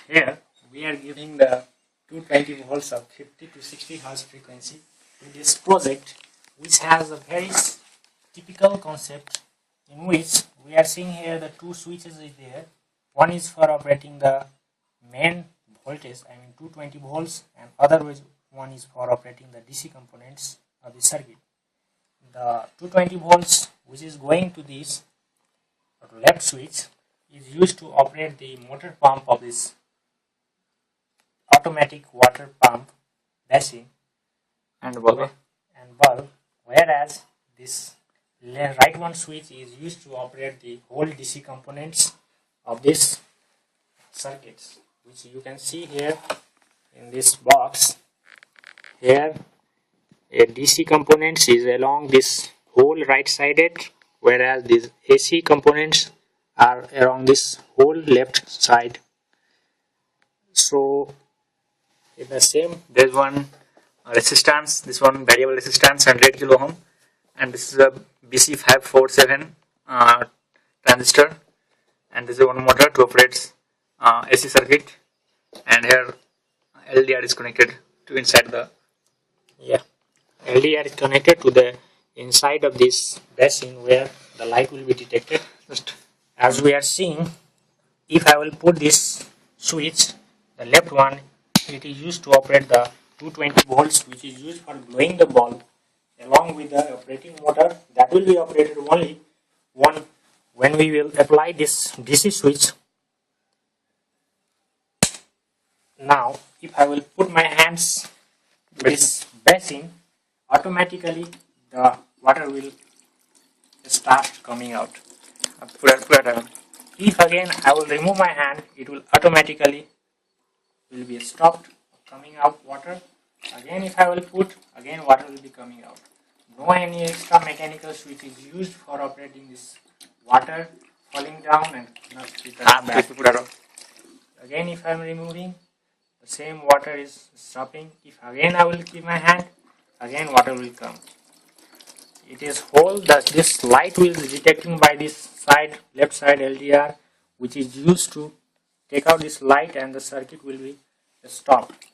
Here we are giving the 220 volts of 50 to 60 hertz frequency to this project, which has a very typical concept in which we are seeing here the two switches is there. One is for operating the main voltage, 220 volts, and other one is for operating the DC components of the circuit. The 220 volts which is going to this left switch is used to operate the motor pump of this automatic water pump basin and bulb, whereas this right one switch is used to operate the whole DC components of this circuits, which you can see here in this box. Here a DC components is along this whole right sided, whereas these AC components are along this whole left side. So in the same, there is one resistance, this one variable resistance 100 kilo ohm, and this is a BC547 transistor, and this is one motor to operate AC circuit, and here LDR is connected to inside the LDR is connected to the inside of this basin where the light will be detected. Just as we are seeing, if I will put this switch, the left one, it is used to operate the 220 volts, which is used for glowing the bulb, along with the operating motor that will be operated only when we will apply this DC switch. Now if I will put my hands to this basin, automatically the water will start coming out. If again I will remove my hand, it will automatically will be stopped coming out water. Again if I will put, again water will be coming out. No any extra mechanical switch is used for operating this water falling down and not returning back. Again if I am removing, the same water is stopping. If again I will keep my hand, again water will come. It is whole that this light will be detecting by this side, left side LDR, which is used to take out this light, and the circuit will be stopped.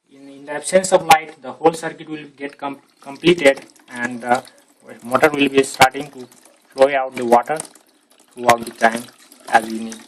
In the absence of light, the whole circuit will get completed, and the motor will be starting to flow out the water throughout the time as we need.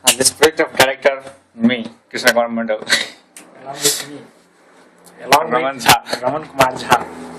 And this project of director, me, Krishna mandal, Along with me, Raman Kumar Jha.